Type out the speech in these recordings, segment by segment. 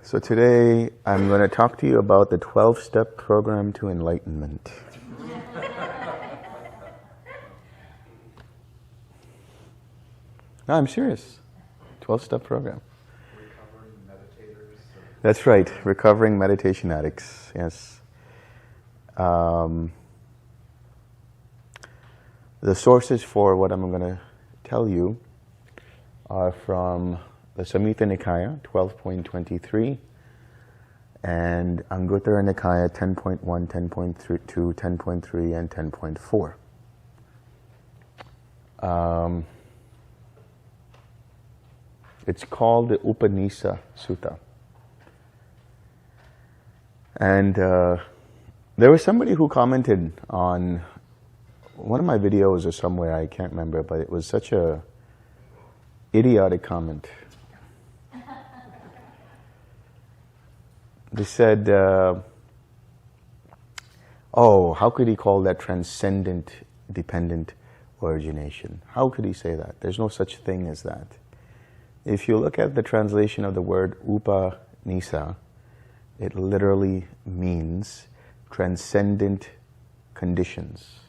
So today I'm going to talk to you about the 12-step program to enlightenment. No, I'm serious. 12-step program. Recovering meditators. That's right, recovering meditation addicts, yes. The sources for what I'm going to tell you are from the Samhita Nikaya, 12.23, and Anguttara Nikaya, 10.1, 10.2, 10.3, and 10.4. It's called the Upanisa Sutta. And there was somebody who commented on one of my videos or somewhere, I can't remember, but it was such a idiotic comment. They said, oh, how could he call that transcendent, dependent origination? How could he say that? There's no such thing as that. If you look at the translation of the word Upanisa, it literally means transcendent conditions.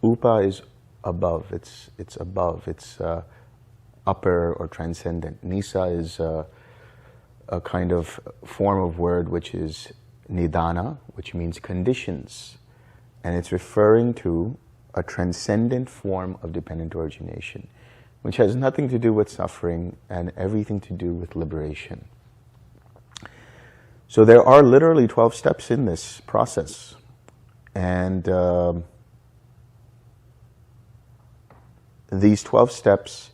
Upa is above, it's above, it's upper or transcendent. Nisa is a kind of form of word which is nidana, which means conditions. And it's referring to a transcendent form of dependent origination, which has nothing to do with suffering and everything to do with liberation. So there are literally 12 steps in this process. And these 12 steps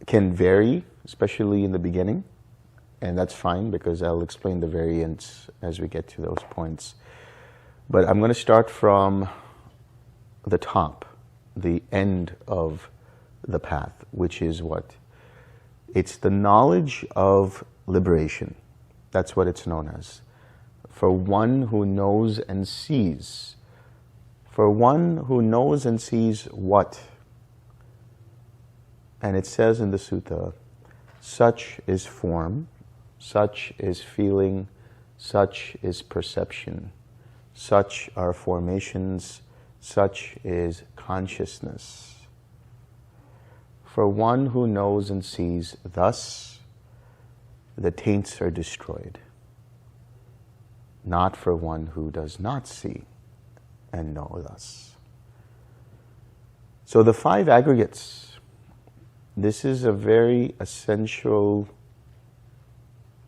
can vary, especially in the beginning. And that's fine, because I'll explain the variants as we get to those points. But I'm going to start from the top, the end of the path, which is what? It's the knowledge of liberation. That's what it's known as. For one who knows and sees. For one who knows and sees what? And it says in the sutta, such is form, such is feeling, such is perception, such are formations, such is consciousness. For one who knows and sees thus, the taints are destroyed. Not for one who does not see and know thus. So the 5 aggregates, this is a very essential,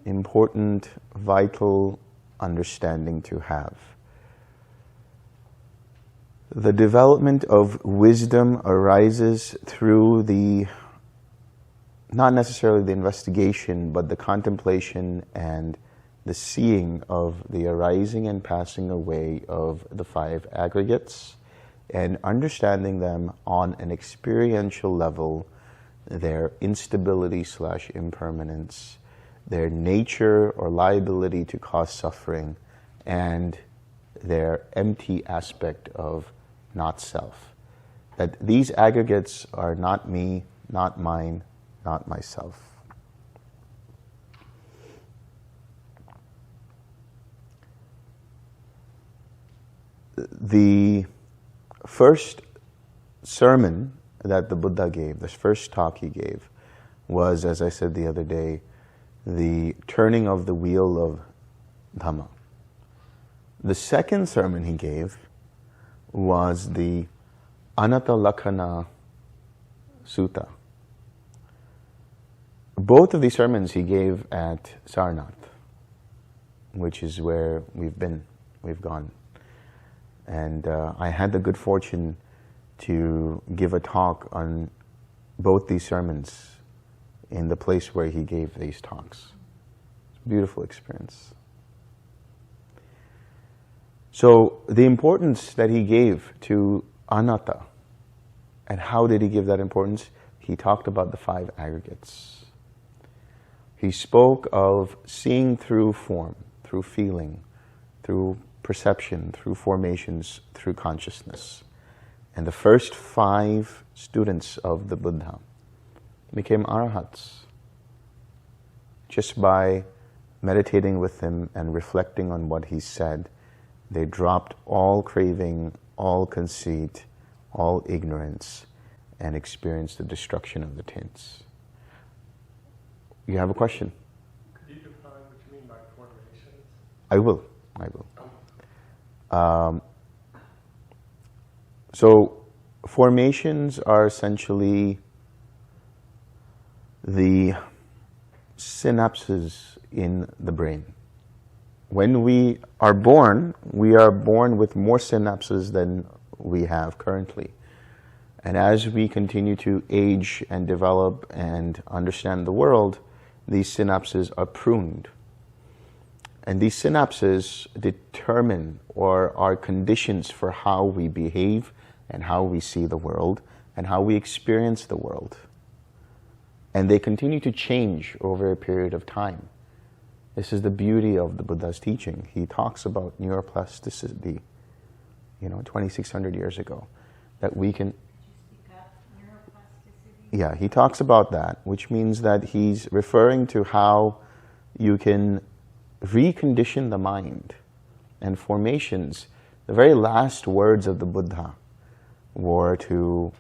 important, vital understanding to have. The development of wisdom arises through the, not necessarily the investigation, but the contemplation and the seeing of the arising and passing away of the 5 aggregates, and understanding them on an experiential level, their instability / impermanence, their nature or liability to cause suffering, and their empty aspect of not self. That these aggregates are not me, not mine, not myself. The first sermon that the Buddha gave, the first talk he gave, was, as I said the other day, the turning of the wheel of Dhamma. The second sermon he gave was the Anatta Lakkhana Sutta. Both of these sermons he gave at Sarnath, which is where we've gone. And I had the good fortune to give a talk on both these sermons in the place where he gave these talks. It's a beautiful experience. So the importance that he gave to anatta, and how did he give that importance? He talked about the 5 aggregates. He spoke of seeing through form, through feeling, through perception, through formations, through consciousness. And the first 5 students of the Buddha became arahats just by meditating with him and reflecting on what he said, they dropped all craving, all conceit, all ignorance, and experienced the destruction of the taints. You have a question? Could you define what you mean by formations? I will. So formations are essentially the synapses in the brain. When we are born with more synapses than we have currently. And as we continue to age and develop and understand the world, these synapses are pruned. And these synapses determine or are conditions for how we behave and how we see the world and how we experience the world. And they continue to change over a period of time. This is the beauty of the Buddha's teaching. He talks about neuroplasticity, 2,600 years ago, that we can... Yeah, he talks about that, which means that he's referring to how you can recondition the mind. And formations, the very last words of the Buddha were to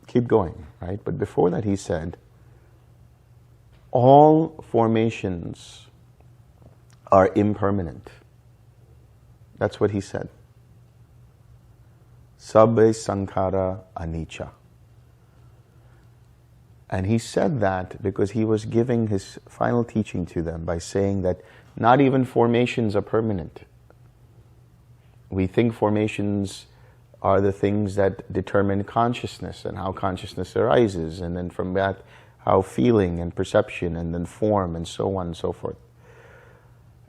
keep going, right? But before that he said, all formations are impermanent. That's what he said. Sabbe sankhara anicca. And he said that because he was giving his final teaching to them by saying that not even formations are permanent. We think formations are the things that determine consciousness and how consciousness arises, and then from that, how feeling and perception and then form and so on and so forth.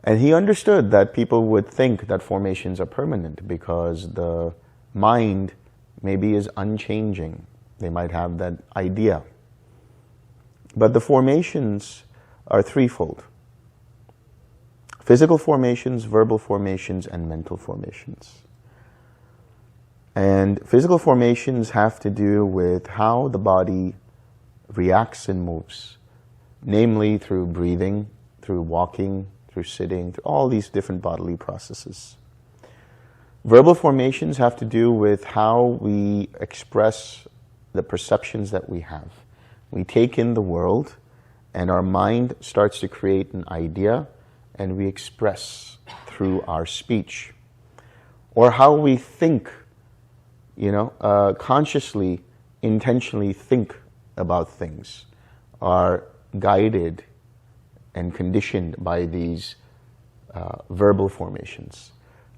And he understood that people would think that formations are permanent because the mind maybe is unchanging. They might have that idea. But the formations are threefold. Physical formations, verbal formations, and mental formations. And physical formations have to do with how the body reacts and moves, namely through breathing, through walking, through sitting, through all these different bodily processes. Verbal formations have to do with how we express the perceptions that we have. We take in the world and our mind starts to create an idea and we express through our speech. Or how we think, consciously, intentionally think about things are guided and conditioned by these verbal formations.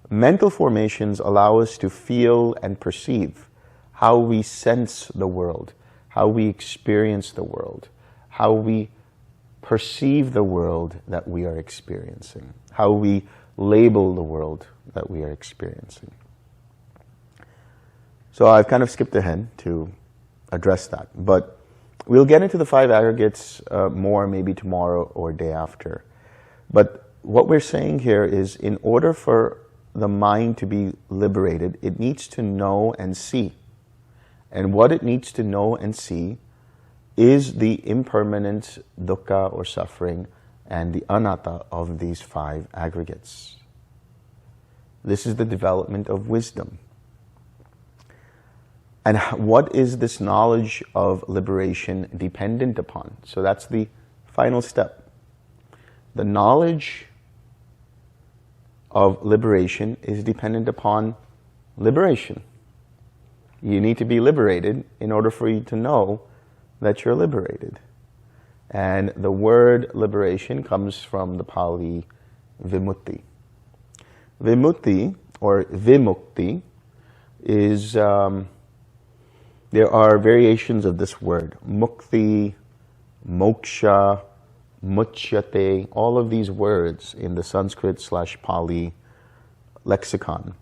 Mental formations allow us to feel and perceive how we sense the world, how we experience the world, how we perceive the world that we are experiencing, how we label the world that we are experiencing. So I've kind of skipped ahead to address that, but we'll get into the 5 aggregates more maybe tomorrow or day after. But what we're saying here is in order for the mind to be liberated, it needs to know and see. And what it needs to know and see is the impermanent dukkha or suffering and the anatta of these 5 aggregates. This is the development of wisdom. And what is this knowledge of liberation dependent upon? So that's the final step. The knowledge of liberation is dependent upon liberation. You need to be liberated in order for you to know that you're liberated. And the word liberation comes from the Pali vimutti. Vimutti or vimukti is, there are variations of this word. Mukti, moksha, muchyate, all of these words in the Sanskrit/Pali lexicon.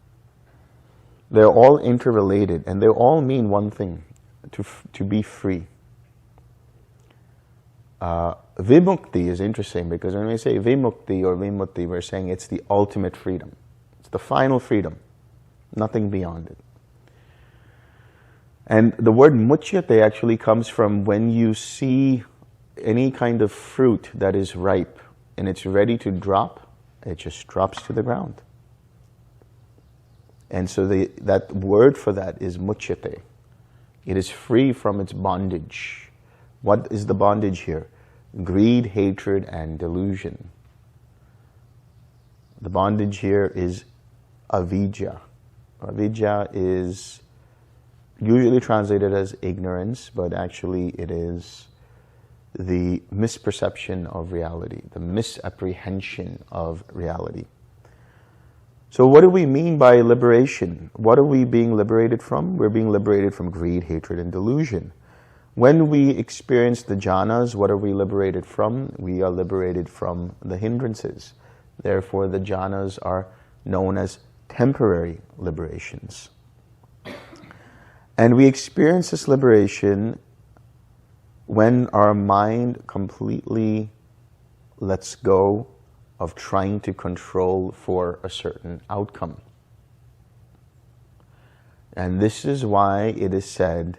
They're all interrelated and they all mean one thing, to be free. Vimukti is interesting because when we say vimukti or vimutti, we're saying it's the ultimate freedom. It's the final freedom, nothing beyond it. And the word muchyate actually comes from when you see any kind of fruit that is ripe and it's ready to drop, it just drops to the ground. And so that word for that is muchyate. It is free from its bondage. What is the bondage here? Greed, hatred, and delusion. The bondage here is avidya. Avidya is usually translated as ignorance, but actually it is the misperception of reality, the misapprehension of reality. So what do we mean by liberation? What are we being liberated from? We're being liberated from greed, hatred, and delusion. When we experience the jhanas, what are we liberated from? We are liberated from the hindrances. Therefore, the jhanas are known as temporary liberations. And we experience this liberation when our mind completely lets go of trying to control for a certain outcome. And this is why it is said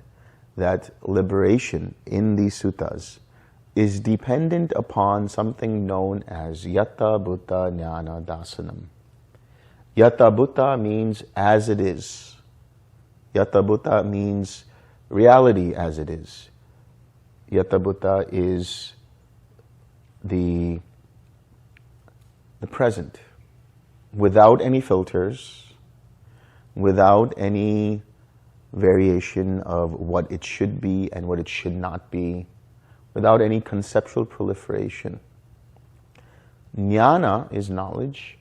that liberation in these suttas is dependent upon something known as Yata Bhuta Jnana Dasanam. Yata Bhuta means as it is. Yata Bhuta means reality as it is. Yata Bhuta is the present, without any filters, without any variation of what it should be and what it should not be, without any conceptual proliferation. Jnana is knowledge,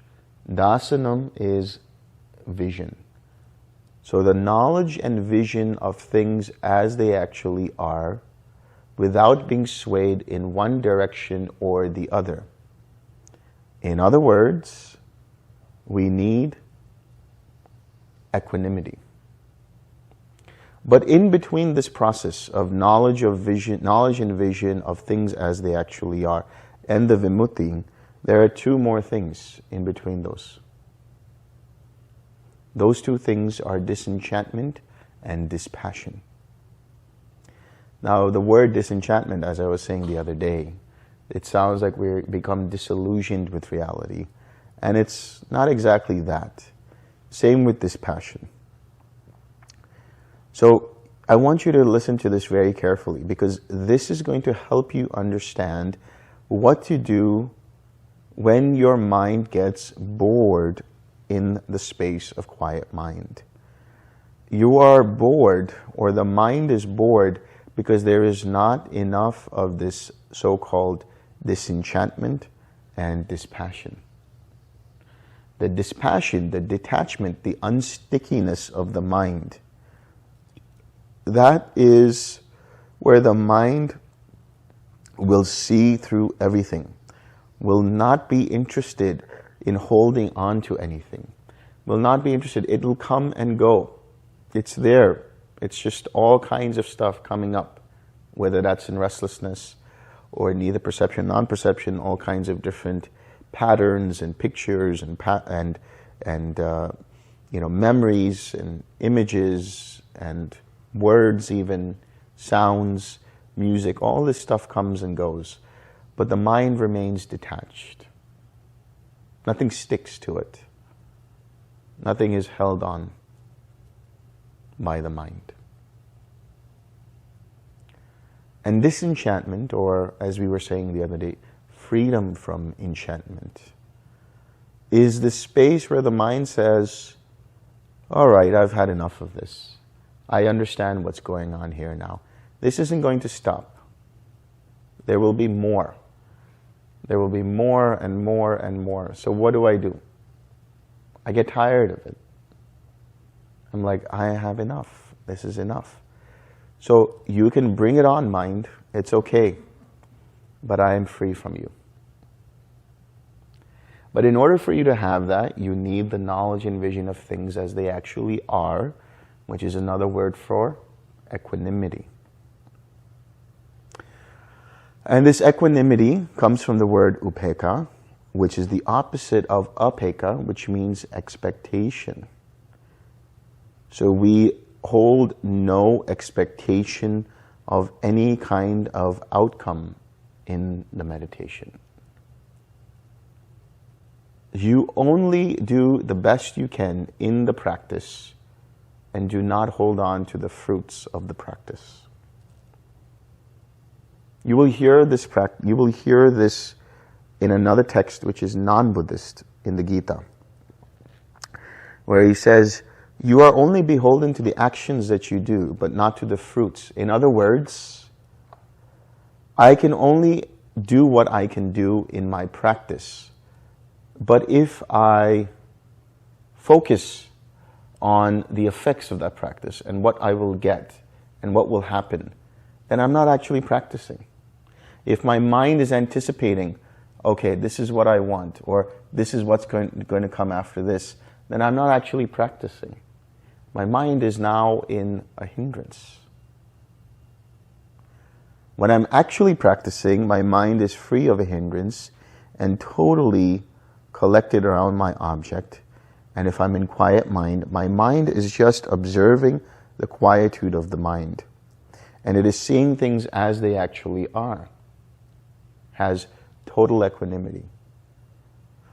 dasanam is vision. So the knowledge and vision of things as they actually are, without being swayed in one direction or the other. In other words, we need equanimity. But in between this process of knowledge and vision of things as they actually are, and the vimutti, there are two more things in between those. Those two things are disenchantment and dispassion. Now, the word disenchantment, as I was saying the other day, it sounds like we become disillusioned with reality. And it's not exactly that. Same with dispassion. So I want you to listen to this very carefully, because this is going to help you understand what to do when your mind gets bored in the space of quiet mind. You are bored, or the mind is bored, because there is not enough of this so-called disenchantment and dispassion. The dispassion, the detachment, the unstickiness of the mind, that is where the mind will see through everything, will not be interested in holding on to anything, will not be interested. It will come and go. It's there. It's just all kinds of stuff coming up, whether that's in restlessness or in either perception, non-perception, all kinds of different patterns and pictures and memories and images and words, even sounds, music. All this stuff comes and goes, but the mind remains detached. Nothing sticks to it. Nothing is held on by the mind. And disenchantment, or as we were saying the other day, freedom from enchantment, is the space where the mind says, all right, I've had enough of this. I understand what's going on here now. This isn't going to stop. There will be more. There will be more and more and more. So what do? I get tired of it. I'm like, I have enough. This is enough. So you can bring it on, mind. It's okay. But I am free from you. But in order for you to have that, you need the knowledge and vision of things as they actually are, which is another word for equanimity. And this equanimity comes from the word upekkha, which is the opposite of apekkha, which means expectation. So we hold no expectation of any kind of outcome in the meditation. You only do the best you can in the practice and do not hold on to the fruits of the practice. You will hear this in another text which is non-Buddhist in the Gita, where he says, you are only beholden to the actions that you do, but not to the fruits. In other words, I can only do what I can do in my practice. But if I focus on the effects of that practice and what I will get and what will happen, then I'm not actually practicing. If my mind is anticipating, okay, this is what I want, or this is what's going to come after this, then I'm not actually practicing. My mind is now in a hindrance. When I'm actually practicing, my mind is free of a hindrance and totally collected around my object. And if I'm in quiet mind, my mind is just observing the quietude of the mind. And it is seeing things as they actually are. Has total equanimity.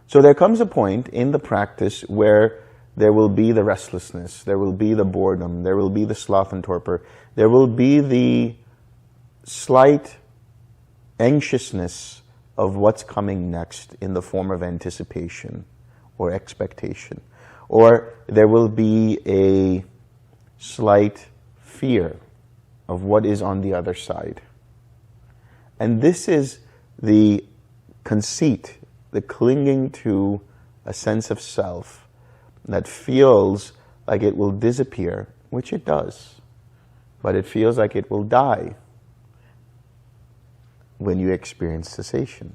So there comes a point in the practice where there will be the restlessness, there will be the boredom, there will be the sloth and torpor, there will be the slight anxiousness of what's coming next in the form of anticipation or expectation. Or there will be a slight fear of what is on the other side. And this is the conceit, the clinging to a sense of self that feels like it will disappear, which it does, but it feels like it will die when you experience cessation.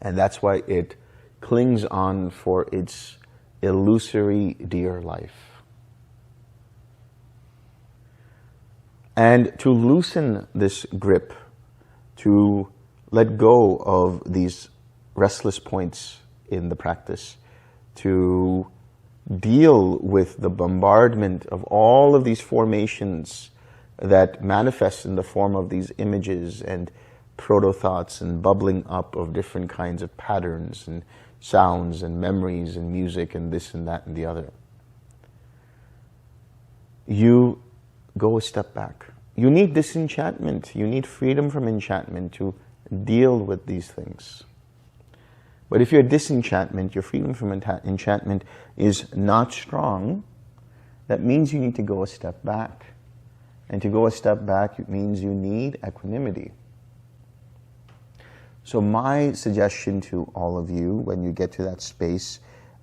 And that's why it clings on for its illusory dear life. And to loosen this grip, to let go of these restless points in the practice, to deal with the bombardment of all of these formations that manifest in the form of these images and proto-thoughts and bubbling up of different kinds of patterns and sounds and memories and music and this and that and the other. You go a step back. You need disenchantment. You need freedom from enchantment to deal with these things. But if your disenchantment, your freedom from enchantment is not strong, that means you need to go a step back. And to go a step back, it means you need equanimity. So my suggestion to all of you, when you get to that space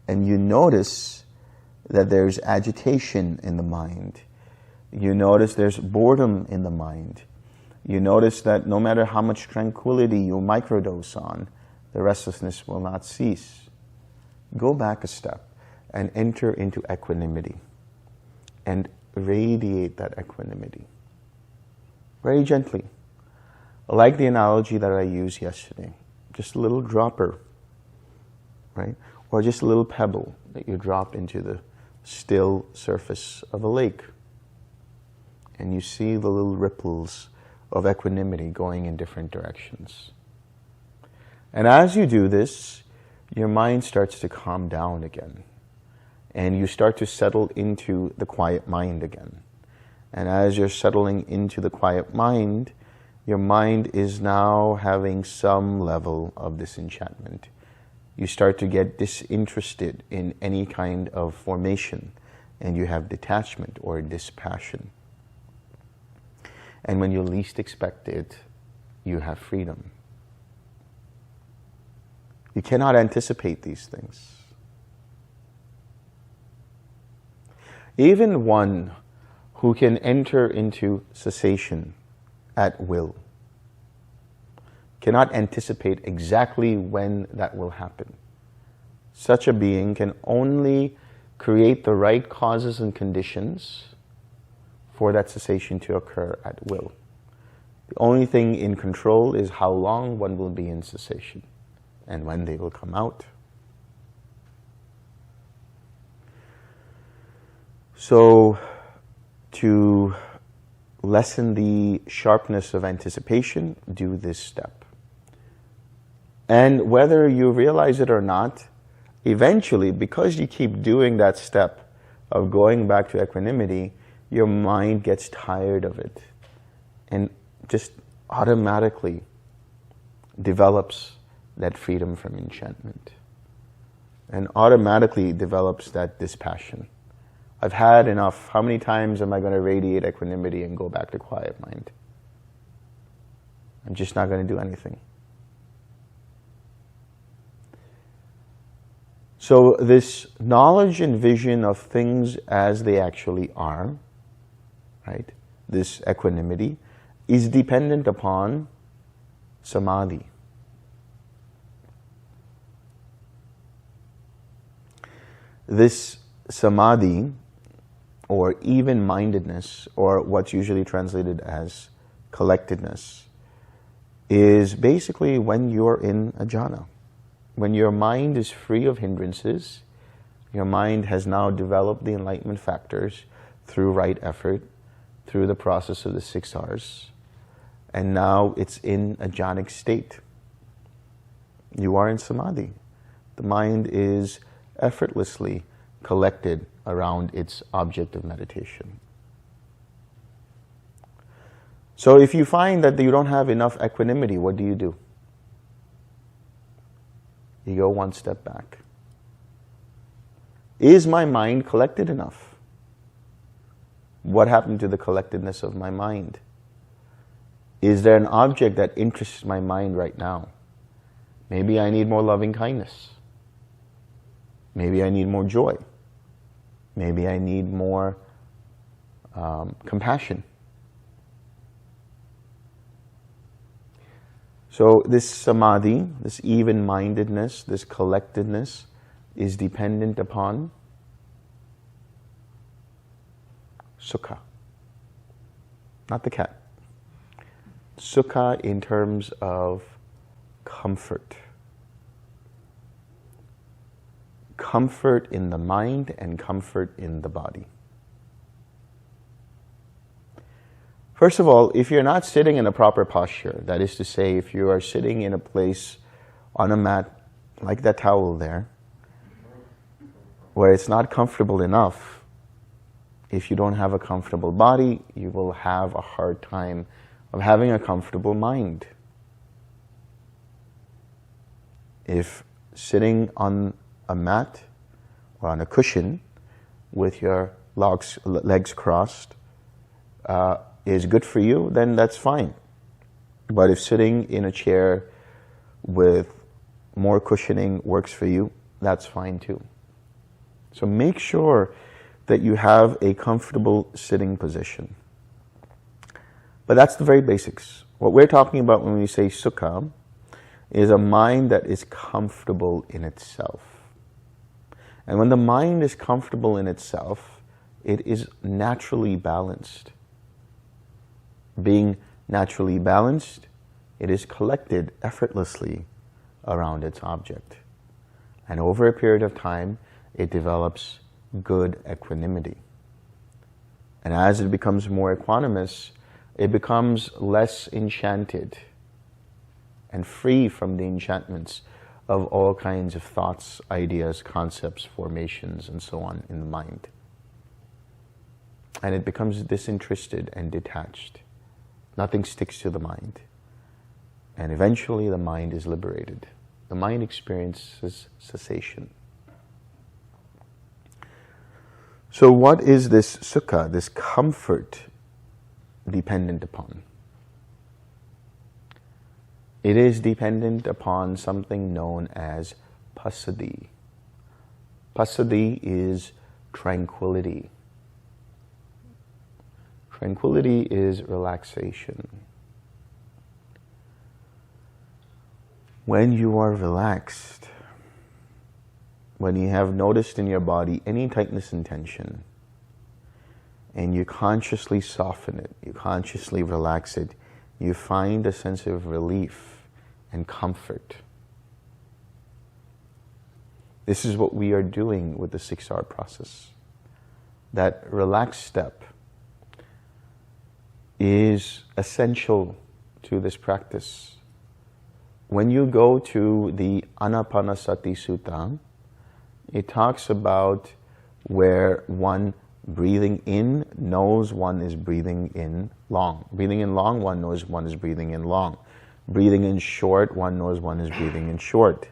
and you notice that there's agitation in the mind, you notice there's boredom in the mind, you notice that no matter how much tranquility you microdose on, the restlessness will not cease. Go back a step and enter into equanimity and radiate that equanimity very gently. Like the analogy that I used yesterday, just a little dropper, right? Or just a little pebble that you drop into the still surface of a lake. And you see the little ripples of equanimity going in different directions. And as you do this, your mind starts to calm down again. And you start to settle into the quiet mind again. And as you're settling into the quiet mind, your mind is now having some level of disenchantment. You start to get disinterested in any kind of formation, and you have detachment or dispassion. And when you least expect it, you have freedom. You cannot anticipate these things. Even one who can enter into cessation at will cannot anticipate exactly when that will happen. Such a being can only create the right causes and conditions for that cessation to occur at will. The only thing in control is how long one will be in cessation and when they will come out. So, to lessen the sharpness of anticipation, do this step. And whether you realize it or not, eventually, because you keep doing that step of going back to equanimity, your mind gets tired of it and just automatically develops that freedom from enchantment and automatically develops that dispassion. I've had enough. How many times am I going to radiate equanimity and go back to quiet mind? I'm just not going to do anything. So this knowledge and vision of things as they actually are, right? This equanimity is dependent upon Samadhi. This Samadhi, or even-mindedness, or what's usually translated as collectedness, is basically when you're in a jhana. When your mind is free of hindrances, your mind has now developed the enlightenment factors through right effort, through the process of the 6 R's, and now it's in a jhanic state. You are in Samadhi. The mind is effortlessly collected around its object of meditation. So if you find that you don't have enough equanimity, what do? You go one step back. Is my mind collected enough? What happened to the collectedness of my mind? Is there an object that interests my mind right now? Maybe I need more loving kindness. Maybe I need more joy. Maybe I need more compassion. So this Samadhi, this even-mindedness, this collectedness is dependent upon Sukha. Not the cat. Sukha in terms of comfort. Comfort in the mind and comfort in the body. First of all, if you're not sitting in a proper posture, that is to say, if you are sitting in a place on a mat, like that towel there, where it's not comfortable enough, if you don't have a comfortable body, you will have a hard time of having a comfortable mind. If sitting on a mat or on a cushion with your legs crossed is good for you, then that's fine. But if sitting in a chair with more cushioning works for you, that's fine too. So make sure that you have a comfortable sitting position. But that's the very basics. What we're talking about when we say Sukha is a mind that is comfortable in itself. And when the mind is comfortable in itself, it is naturally balanced. Being naturally balanced, it is collected effortlessly around its object. And over a period of time, it develops good equanimity. And as it becomes more equanimous, it becomes less enchanted and free from the enchantments of all kinds of thoughts, ideas, concepts, formations, and so on in the mind. And it becomes disinterested and detached. Nothing sticks to the mind. And eventually the mind is liberated. The mind experiences cessation. So what is this Sukha, this comfort, dependent upon? It is dependent upon something known as passaddhi. Passaddhi is tranquility. Tranquility is relaxation. When you are relaxed, when you have noticed in your body any tightness and tension, and you consciously soften it, you consciously relax it, you find a sense of relief and comfort. This is what we are doing with the 6R process. That relaxed step is essential to this practice. when you go to the Anapanasati Sutta, it talks about where one breathing in knows one is breathing in long. Breathing in long, one knows one is breathing in long. Breathing in short, one knows one is breathing in short.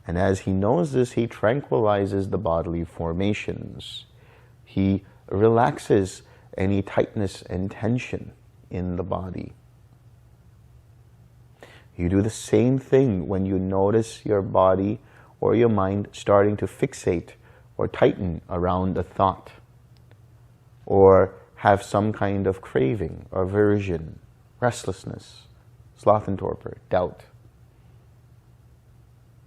And as he knows this, he tranquilizes the bodily formations. He relaxes any tightness and tension in the body. You do the same thing when you notice your body or your mind starting to fixate or tighten around a thought, or have some kind of craving, aversion, restlessness, sloth and torpor, doubt.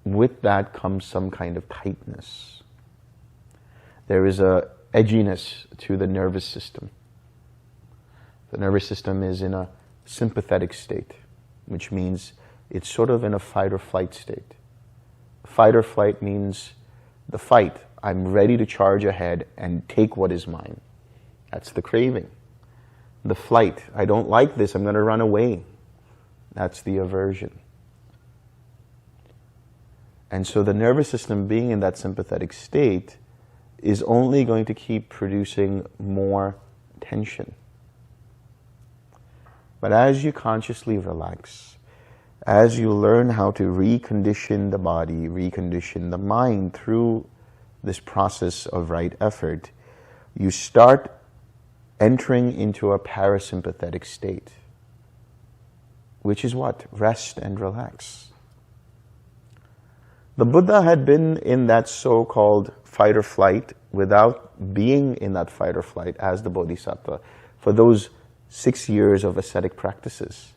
With that comes some kind of tightness. There is a edginess to the nervous system. The nervous system is in a sympathetic state, which means it's sort of in a fight or flight state. Fight or flight means the fight. I'm ready to charge ahead and take what is mine. That's the craving. The flight. I don't like this. I'm going to run away. That's the aversion. And so the nervous system, being in that sympathetic state, is only going to keep producing more tension. But as you consciously relax, as you learn how to recondition the body, recondition the mind through this process of right effort, you start entering into a parasympathetic state, which is what? Rest and relax. The Buddha had been in that so-called fight or flight without being in that fight or flight as the Bodhisattva for those 6 years of ascetic practices.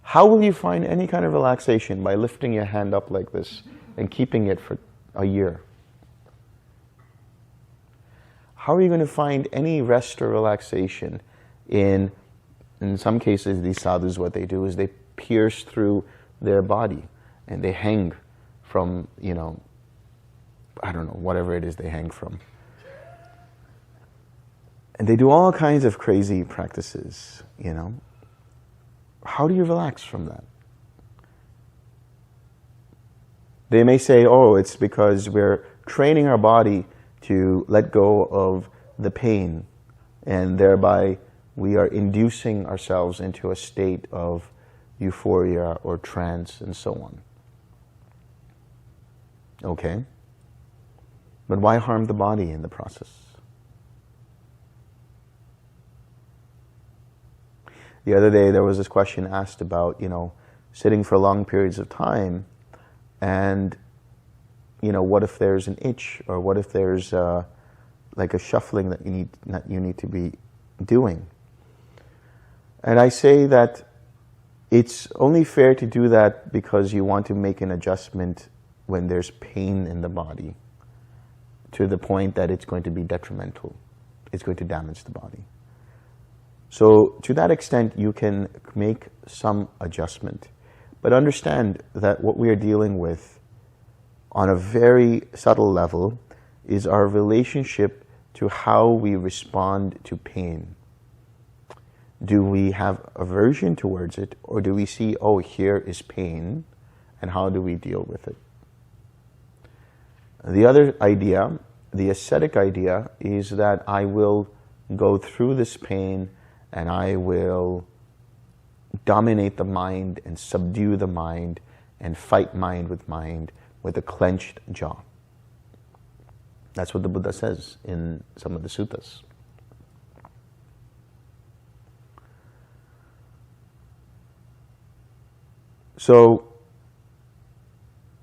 How will you find any kind of relaxation by lifting your hand up like this and keeping it for a year? How are you going to find any rest or relaxation in some cases, these sadhus, what they do is they pierce through their body and they hang from, I don't know, whatever it is they hang from. And they do all kinds of crazy practices, How do you relax from that? They may say, oh, it's because we're training our body to let go of the pain, and thereby we are inducing ourselves into a state of euphoria or trance and so on. Okay? But why harm the body in the process? The other day there was this question asked about, sitting for long periods of time and, what if there's an itch, or what if there's like a shuffling that you need to be doing? And I say that it's only fair to do that because you want to make an adjustment when there's pain in the body to the point that it's going to be detrimental. It's going to damage the body. So to that extent, you can make some adjustment. But understand that what we are dealing with on a very subtle level is our relationship to how we respond to pain. Do we have aversion towards it, or do we see, oh, here is pain, and how do we deal with it? The other idea, the ascetic idea, is that I will go through this pain and I will dominate the mind and subdue the mind and fight mind with a clenched jaw. That's what the Buddha says in some of the suttas. So,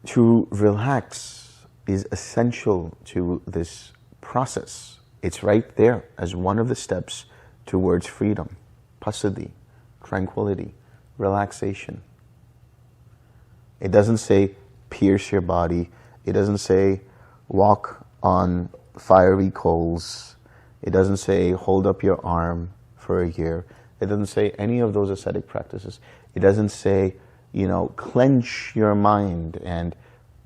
to relax is essential to this process. It's right there as one of the steps towards freedom, passaddhi, tranquility, relaxation. It doesn't say pierce your body. It doesn't say walk on fiery coals. It doesn't say hold up your arm for a year. It doesn't say any of those ascetic practices. It doesn't say, clench your mind and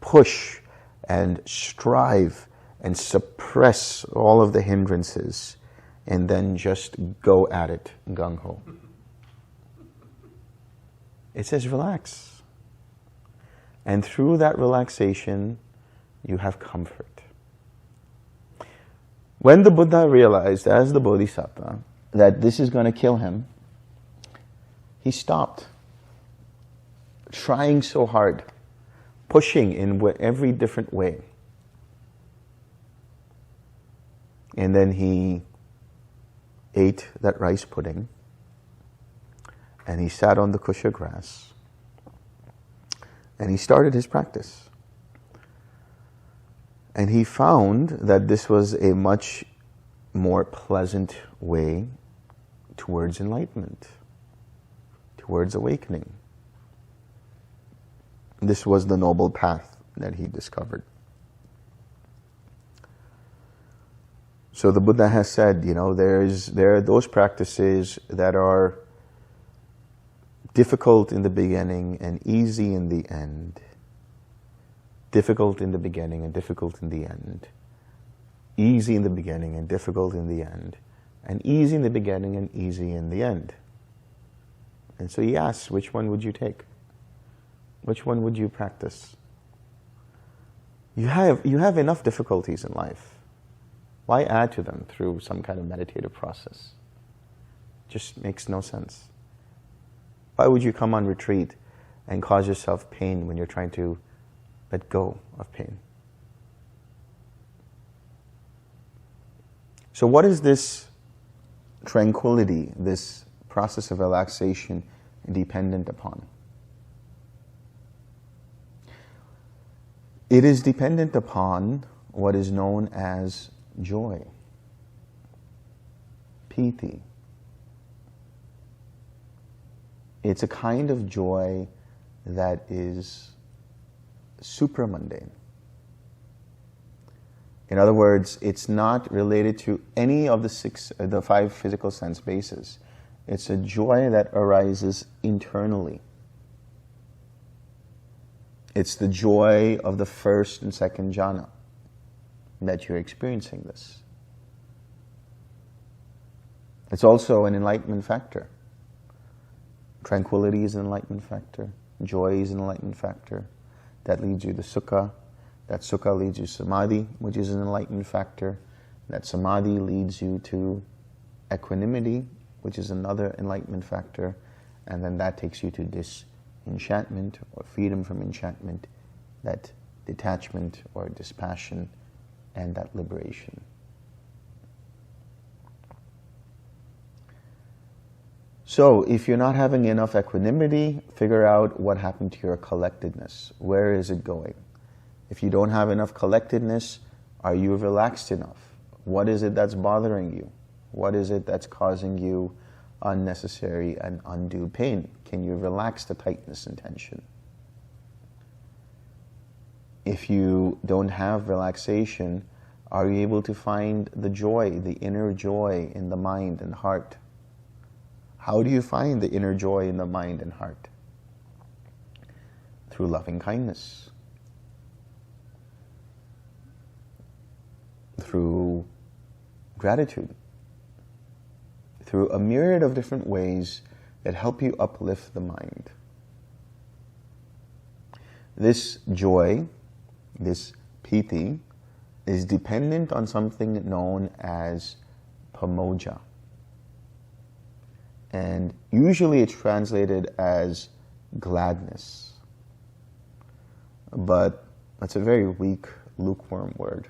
push and strive and suppress all of the hindrances and then just go at it, gung-ho. It says relax. And through that relaxation, you have comfort. When the Buddha realized, as the Bodhisattva, that this is going to kill him, he stopped trying so hard, pushing in every different way. And then he ate that rice pudding, and he sat on the kusha grass, and he started his practice. And he found that this was a much more pleasant way towards enlightenment, towards awakening. This was the noble path that he discovered. So the Buddha has said, there are those practices that are difficult in the beginning and easy in the end. Difficult in the beginning and difficult in the end. Easy in the beginning and difficult in the end. And easy in the beginning and easy in the end. And so he asks, which one would you take? Which one would you practice? You have enough difficulties in life. Why add to them through some kind of meditative process? Just makes no sense. Why would you come on retreat and cause yourself pain when you're trying to let go of pain? So what is this tranquility, this process of relaxation, dependent upon? It is dependent upon what is known as joy, piti. It's a kind of joy that is supramundane. In other words, it's not related to any of the five physical sense bases. It's a joy that arises internally. It's the joy of the first and second jhana that you're experiencing this. It's also an enlightenment factor. Tranquility is an enlightenment factor. Joy is an enlightenment factor. That leads you to Sukha. That Sukha leads you to Samadhi, which is an enlightenment factor. That Samadhi leads you to equanimity, which is another enlightenment factor. And then that takes you to disenchantment, or freedom from enchantment, that detachment or dispassion, and that liberation. So, if you're not having enough equanimity, figure out what happened to your collectedness. Where is it going? If you don't have enough collectedness, are you relaxed enough? What is it that's bothering you? What is it that's causing you unnecessary and undue pain? Can you relax the tightness and tension? If you don't have relaxation, are you able to find the joy, the inner joy in the mind and heart? How do you find the inner joy in the mind and heart? Through loving kindness. Through gratitude. Through a myriad of different ways that help you uplift the mind. This joy, this piti, is dependent on something known as pamoja. And usually it's translated as gladness. But that's a very weak, lukewarm word.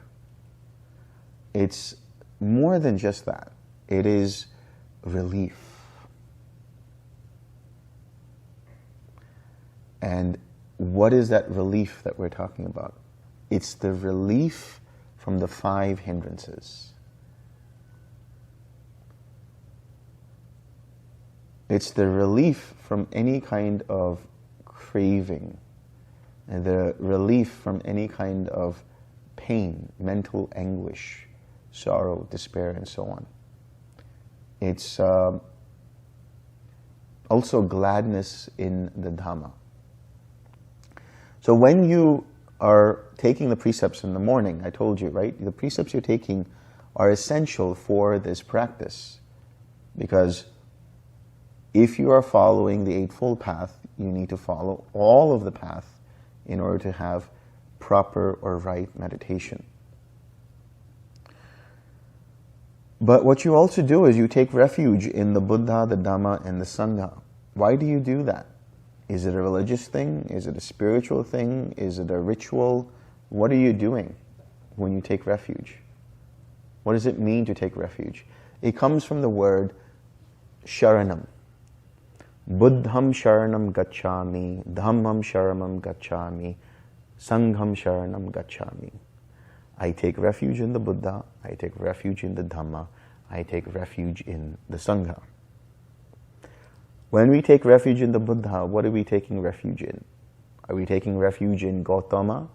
It's more than just that. It is relief. And what is that relief that we're talking about? It's the relief from the 5 hindrances. It's the relief from any kind of craving, and the relief from any kind of pain, mental anguish, sorrow, despair, and so on. It's also gladness in the Dhamma. So when you are taking the precepts in the morning, I told you, right? The precepts you're taking are essential for this practice, because if you are following the Eightfold Path, you need to follow all of the path in order to have proper or right meditation. But what you also do is you take refuge in the Buddha, the Dhamma, and the Sangha. Why do you do that? Is it a religious thing? Is it a spiritual thing? Is it a ritual? What are you doing when you take refuge? What does it mean to take refuge? It comes from the word sharanam. Buddham sharanam gacchami, dhammam sharanam gacchami, sangham sharanam gacchami. I take refuge in the Buddha, I take refuge in the Dhamma, I take refuge in the Sangha. When we take refuge in the Buddha, what are we taking refuge in? Are we taking refuge in Gautama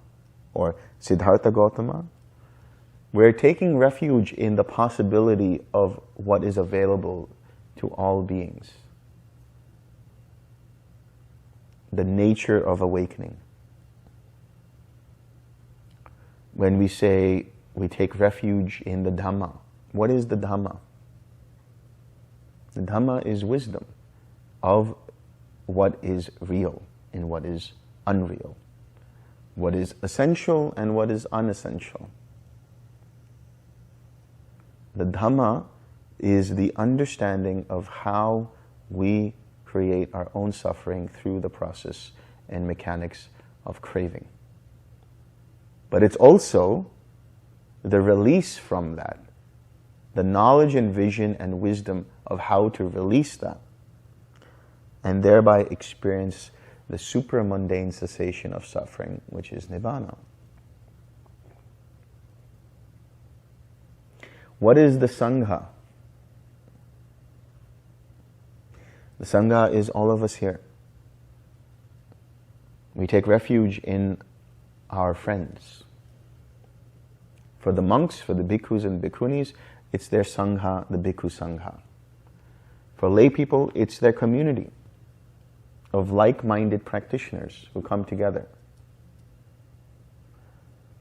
or Siddhartha Gautama? We're taking refuge in the possibility of what is available to all beings. The nature of awakening. When we say we take refuge in the Dhamma, what is the Dhamma? The Dhamma is wisdom of what is real and what is unreal, what is essential and what is unessential. The Dhamma is the understanding of how we create our own suffering through the process and mechanics of craving. But it's also the release from that, the knowledge and vision and wisdom of how to release that, and thereby experience the supramundane cessation of suffering, which is Nibbana. What is the Sangha? The Sangha is all of us here. We take refuge in our friends. For the monks, for the bhikkhus and bhikkhunis, it's their Sangha, the Bhikkhu Sangha. For lay people, it's their community of like-minded practitioners who come together.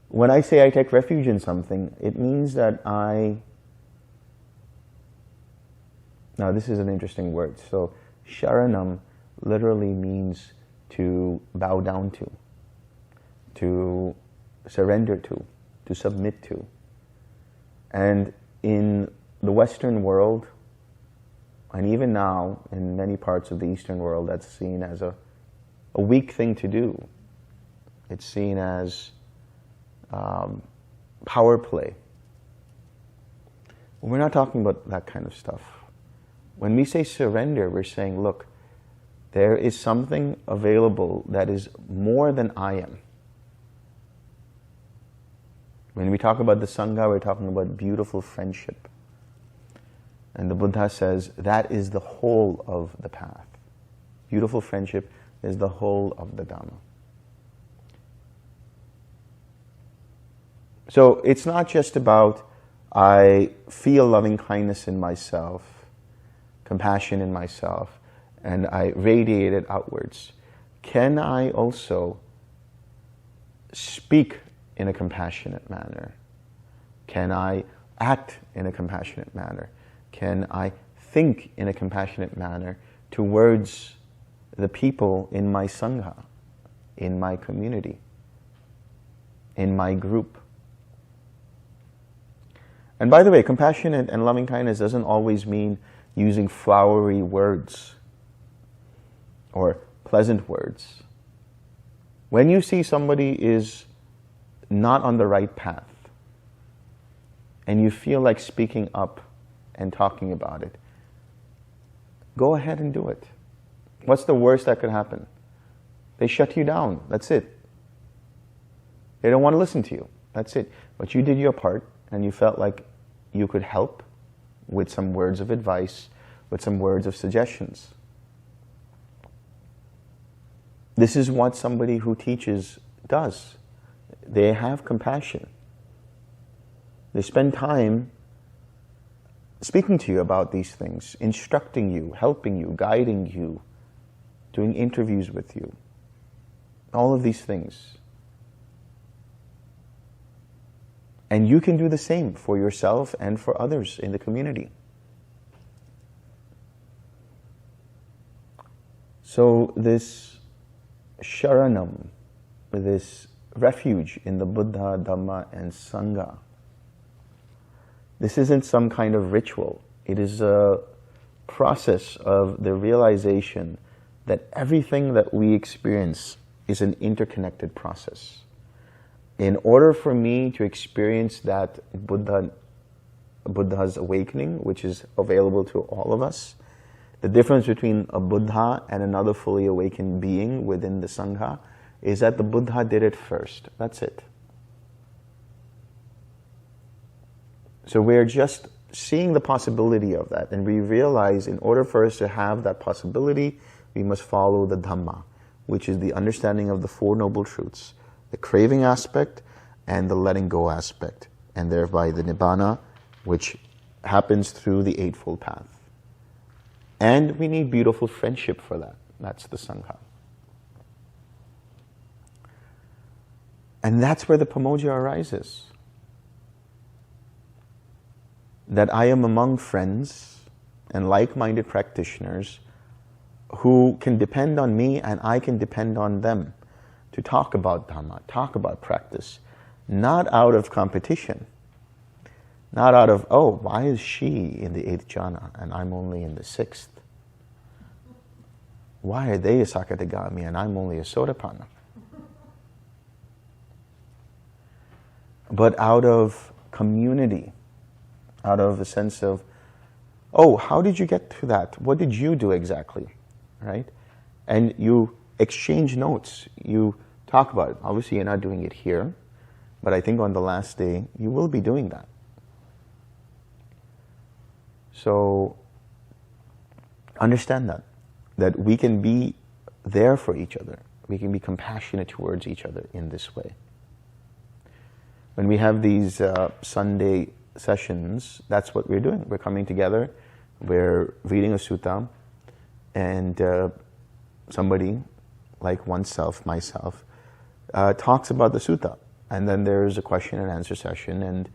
When I say I take refuge in something, it means that now this is an interesting word. So sharanam literally means to bow down to surrender to submit to. And in the Western world, and even now in many parts of the Eastern world, that's seen as a weak thing to do. It's seen as power play. We're not talking about that kind of stuff. When we say surrender, we're saying, look, there is something available that is more than I am. When we talk about the Sangha, we're talking about beautiful friendship. And the Buddha says that is the whole of the path. Beautiful friendship is the whole of the Dhamma. So it's not just about I feel loving kindness in myself, compassion in myself, and I radiate it outwards. Can I also speak in a compassionate manner? Can I act in a compassionate manner? Can I think in a compassionate manner towards the people in my Sangha, in my community, in my group? And by the way, compassionate and loving kindness doesn't always mean using flowery words or pleasant words. When you see somebody is not on the right path and you feel like speaking up and talking about it, go ahead and do it. What's the worst that could happen? They shut you down. That's it. They don't want to listen to you. That's it. But you did your part and you felt like you could help with some words of advice, with some words of suggestions. This is what somebody who teaches does. They have compassion. They spend time speaking to you about these things, instructing you, helping you, guiding you, doing interviews with you. All of these things. And you can do the same for yourself and for others in the community. So this sharanam, this refuge in the Buddha, Dhamma, and Sangha. This isn't some kind of ritual. It is a process of the realization that everything that we experience is an interconnected process. In order for me to experience that Buddha's awakening, which is available to all of us, the difference between a Buddha and another fully awakened being within the Sangha is that the Buddha did it first. That's it. So we're just seeing the possibility of that, and we realize in order for us to have that possibility, we must follow the Dhamma, which is the understanding of the Four Noble Truths, the craving aspect and the letting go aspect, and thereby the Nibbana, which happens through the Eightfold Path. And we need beautiful friendship for that. That's the Sangha. And that's where the Pamoja arises. That I am among friends and like-minded practitioners who can depend on me and I can depend on them to talk about Dhamma, talk about practice, not out of competition, not out of, oh, why is she in the 8th jhana and I'm only in the 6th? Why are they a Sakadagami and I'm only a Sotapanna? But out of community, out of a sense of, oh, how did you get to that? What did you do exactly? Right? And you exchange notes. You talk about it. Obviously, you're not doing it here, but I think on the last day, you will be doing that. So, understand that we can be there for each other. We can be compassionate towards each other in this way. When we have these Sunday sessions, that's what we're doing. We're coming together, we're reading a sutta, and somebody, like oneself, myself, talks about the sutta. And then there's a question and answer session, and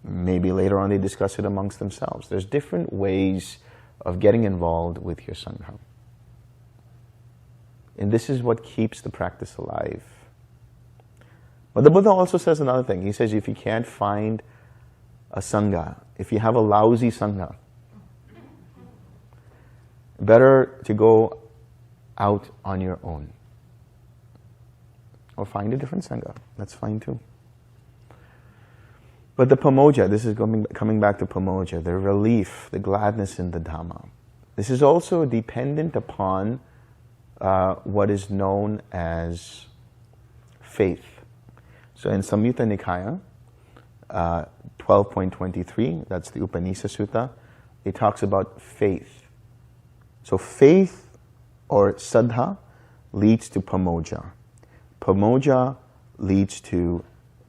maybe later on they discuss it amongst themselves. There's different ways of getting involved with your Sangha. And this is what keeps the practice alive. But the Buddha also says another thing. He says if you can't find a Sangha, if you have a lousy Sangha, better to go out on your own. Or find a different Sangha. That's fine too. But the Pamoja, this is coming back to Pamoja, the relief, the gladness in the Dhamma. This is also dependent upon what is known as faith. So in Samyutta Nikaya, 12.23, that's the Upanisa Sutta, it talks about faith. So faith or saddha leads to Pamoja. Pamoja leads to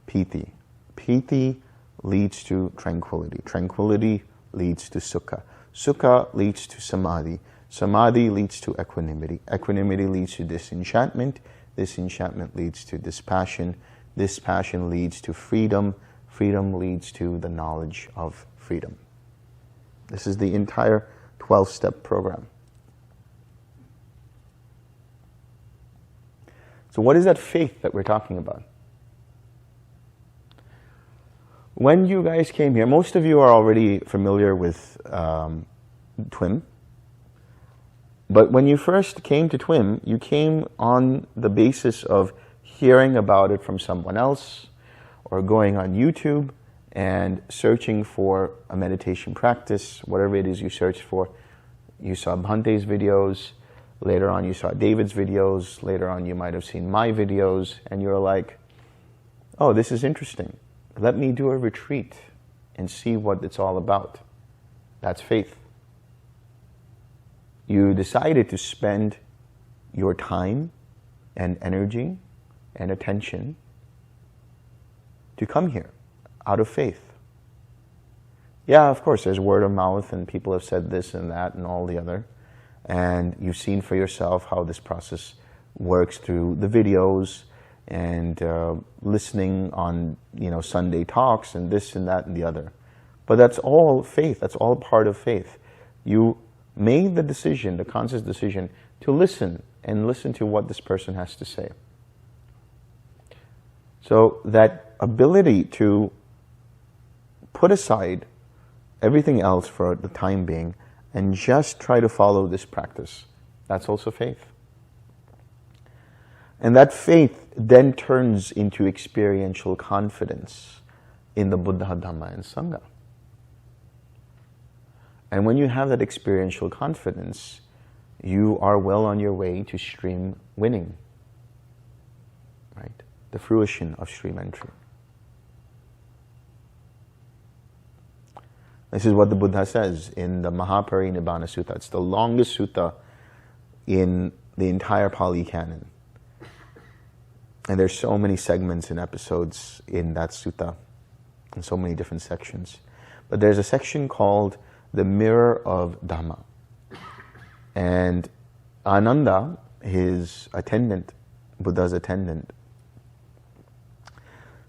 piti. Piti leads to tranquility. Tranquility leads to sukha. Sukha leads to samadhi. Samadhi leads to equanimity. Equanimity leads to disenchantment. Disenchantment leads to dispassion. Dispassion leads to freedom. Freedom leads to the knowledge of freedom. This is the entire 12-step program. So what is that faith that we're talking about? When you guys came here, most of you are already familiar with TWIM. But when you first came to TWIM, you came on the basis of hearing about it from someone else, or going on YouTube and searching for a meditation practice, whatever it is you searched for. You saw Bhante's videos, later on you saw David's videos, later on you might have seen my videos, and you're like, oh, this is interesting. Let me do a retreat and see what it's all about. That's faith. You decided to spend your time and energy and attention to come here out of faith. Yeah, of course, there's word of mouth and people have said this and that and all the other. And you've seen for yourself how this process works through the videos and listening on, Sunday talks and this and that and the other. But that's all faith. That's all part of faith. You made the decision, the conscious decision, to listen and listen to what this person has to say. So that ability to put aside everything else for the time being and just try to follow this practice, that's also faith. And that faith then turns into experiential confidence in the Buddha, Dhamma, and Sangha. And when you have that experiential confidence, you are well on your way to stream winning, right? The fruition of stream entry. This is what the Buddha says in the Mahaparinibbana Sutta. It's the longest sutta in the entire Pali Canon. And there's so many segments and episodes in that sutta, and so many different sections. But there's a section called the Mirror of Dhamma. And Ananda, his attendant, Buddha's attendant,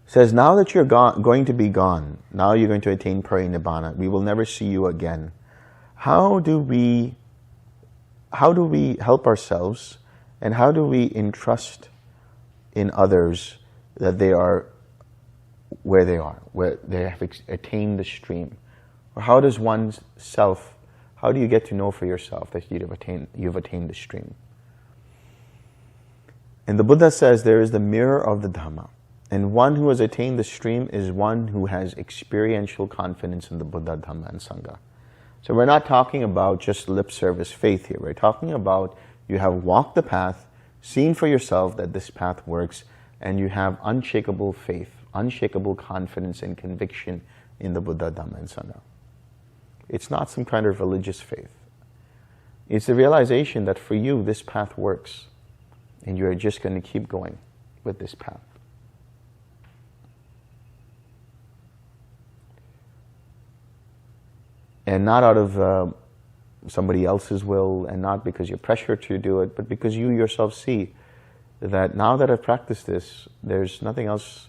says, now that you're going to be gone, now you're going to attain parinibbana, we will never see you again. How do we help ourselves, and how do we entrust in others that they are where they are, where they have attained the stream? Or how does one's self, how do you get to know for yourself that you've attained the stream? And the Buddha says there is the mirror of the Dhamma. And one who has attained the stream is one who has experiential confidence in the Buddha, Dhamma, and Sangha. So we're not talking about just lip service faith here. We're talking about you have walked the path, seen for yourself that this path works, and you have unshakable faith, unshakable confidence and conviction in the Buddha, Dhamma, and Sangha. It's not some kind of religious faith. It's the realization that for you, this path works, and you're just going to keep going with this path. And not out of somebody else's will, and not because you're pressured to do it, but because you yourself see that now that I've practiced this, there's nothing else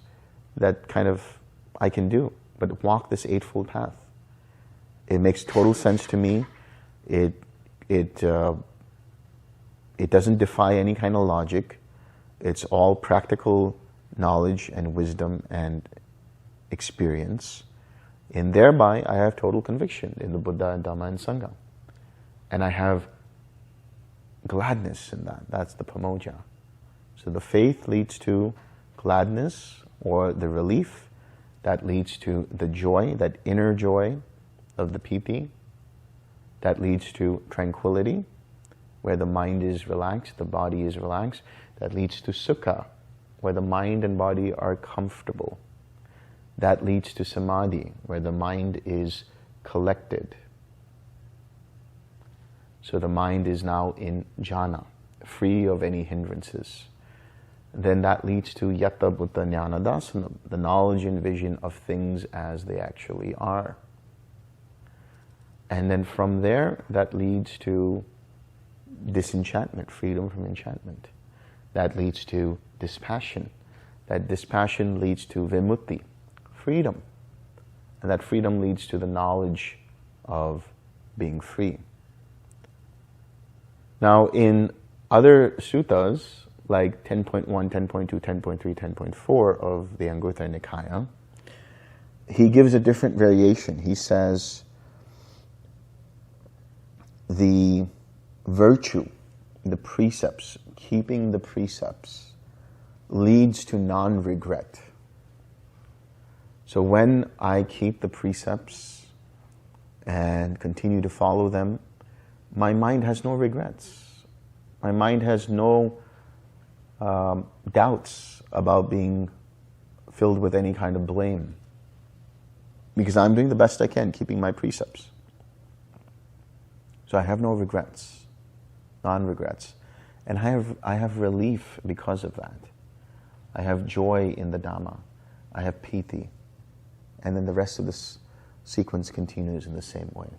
that kind of I can do but walk this Eightfold Path. It makes total sense to me. It doesn't defy any kind of logic. It's all practical knowledge and wisdom and experience. And thereby, I have total conviction in the Buddha and Dhamma and Sangha. And I have gladness in that. That's the pamoja. So the faith leads to gladness, or the relief. That leads to the joy, that inner joy of the piti. That leads to tranquility, where the mind is relaxed, the body is relaxed. That leads to sukha, where the mind and body are comfortable. That leads to samadhi, where the mind is collected. So the mind is now in jhana, free of any hindrances. Then that leads to yatta buddha jnana dasana, the knowledge and vision of things as they actually are. And then from there, that leads to disenchantment, freedom from enchantment. That leads to dispassion. That dispassion leads to vimutti, freedom. And that freedom leads to the knowledge of being free. Now, in other suttas, like 10.1, 10.2, 10.3, 10.4 of the Anguttara Nikaya, he gives a different variation. He says, the virtue, the precepts, keeping the precepts, leads to non-regret. So when I keep the precepts and continue to follow them, my mind has no regrets. My mind has no doubts about being filled with any kind of blame, because I'm doing the best I can keeping my precepts. So I have no regrets, non-regrets. And I have relief because of that. I have joy in the Dhamma. I have piti. And then the rest of this sequence continues in the same way.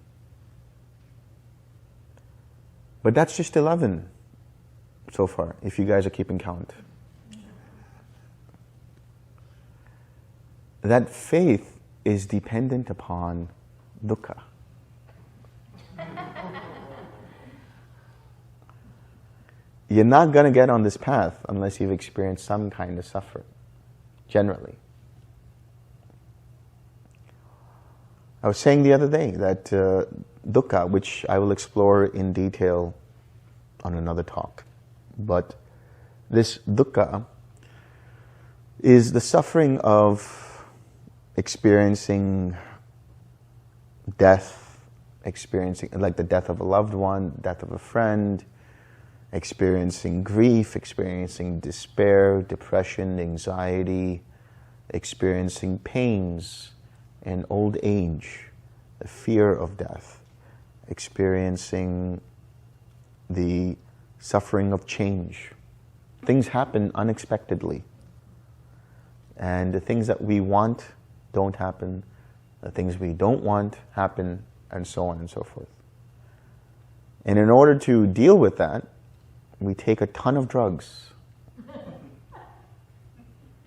But that's just 11 so far, if you guys are keeping count. That faith is dependent upon dukkha. You're not going to get on this path unless you've experienced some kind of suffering. generally. I was saying the other day that dukkha, which I will explore in detail on another talk, but this dukkha is the suffering of experiencing death, experiencing like the death of a loved one, death of a friend, experiencing grief, experiencing despair, depression, anxiety, experiencing pains and old age, the fear of death, experiencing the suffering of change. Things happen unexpectedly. And the things that we want don't happen. The things we don't want happen, and so on and so forth. And in order to deal with that, we take a ton of drugs.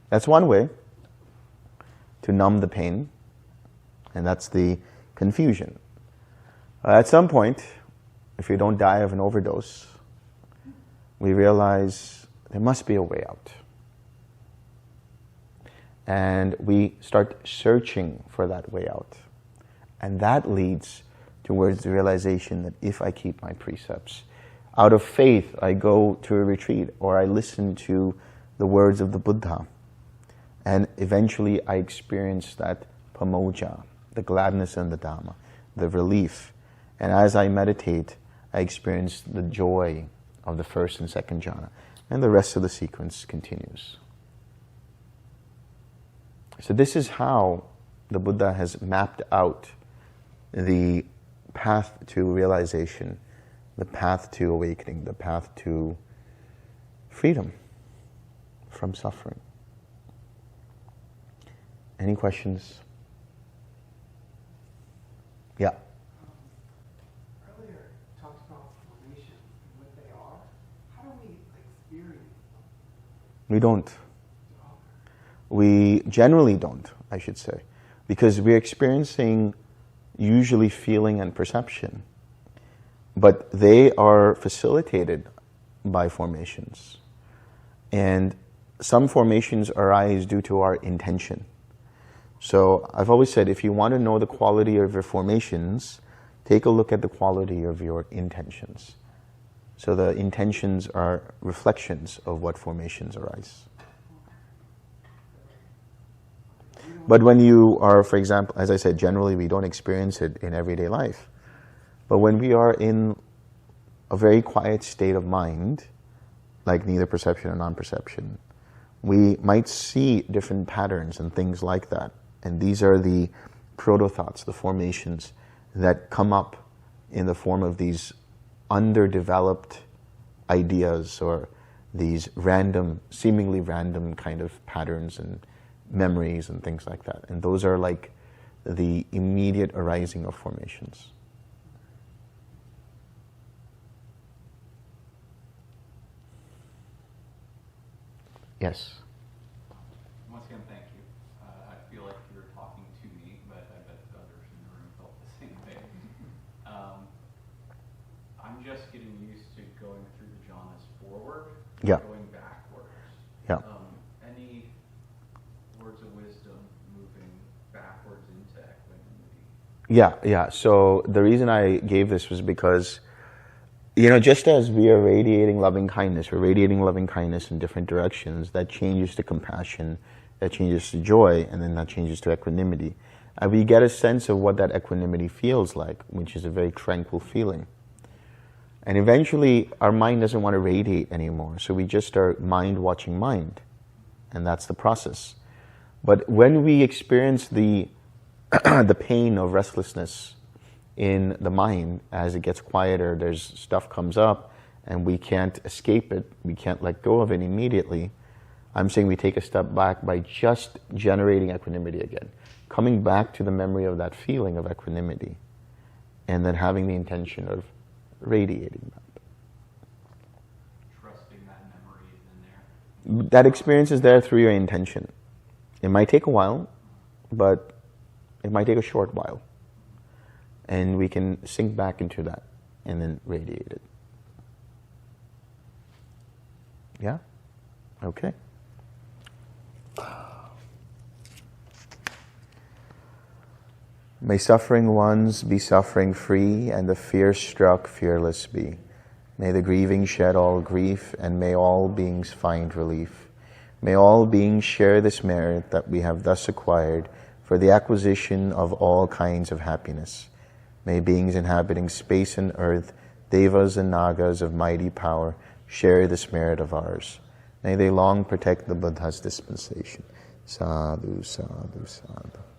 That's one way to numb the pain, and that's the confusion. At some point, if you don't die of an overdose, we realize there must be a way out. And we start searching for that way out. And that leads towards the realization that if I keep my precepts, out of faith I go to a retreat or I listen to the words of the Buddha, and eventually I experience that pamoja, the gladness in the Dhamma, the relief. And as I meditate, I experience the joy of the first and second jhana. And the rest of the sequence continues. So this is how the Buddha has mapped out the path to realization, the path to awakening, the path to freedom from suffering. Any questions? Yeah. Earlier, you talked about formation and what they are. How do we experience them? We don't. We generally don't, I should say, because we're experiencing usually feeling and perception, but they are facilitated by formations. And some formations arise due to our intention. So I've always said, if you want to know the quality of your formations, take a look at the quality of your intentions. So the intentions are reflections of what formations arise. But when you are, for example, as I said, generally we don't experience it in everyday life. But when we are in a very quiet state of mind, like neither perception or non-perception, we might see different patterns and things like that. And these are the proto-thoughts, the formations that come up in the form of these underdeveloped ideas or these random, seemingly random kind of patterns and memories and things like that. And those are like the immediate arising of formations. Yes? Once again, thank you. I feel like you were talking to me, but I bet the others in the room felt the same way. I'm just getting used to going through the jhanas forward, Yeah. going backwards. Yeah. Any words of wisdom moving backwards into equanimity? Yeah. So the reason I gave this was because, just as we are radiating loving kindness, we're radiating loving kindness in different directions. That changes to compassion, that changes to joy, and then that changes to equanimity. And we get a sense of what that equanimity feels like, which is a very tranquil feeling. And eventually, our mind doesn't want to radiate anymore, so we just start mind watching mind. And that's the process. But when we experience the the pain of restlessness in the mind, as it gets quieter, there's stuff comes up, and we can't escape it, we can't let go of it immediately. I'm saying we take a step back by just generating equanimity again, coming back to the memory of that feeling of equanimity, and then having the intention of radiating that. Trusting that memory is in there. That experience is there through your intention. It might take a while, but it might take a short while. And we can sink back into that and then radiate it. Yeah? Okay. May suffering ones be suffering free, and the fear-struck fearless be. May the grieving shed all grief, and may all beings find relief. May all beings share this merit that we have thus acquired for the acquisition of all kinds of happiness. May beings inhabiting space and earth, devas and nagas of mighty power, share this merit of ours. May they long protect the Buddha's dispensation. Sadhu, sadhu, sadhu.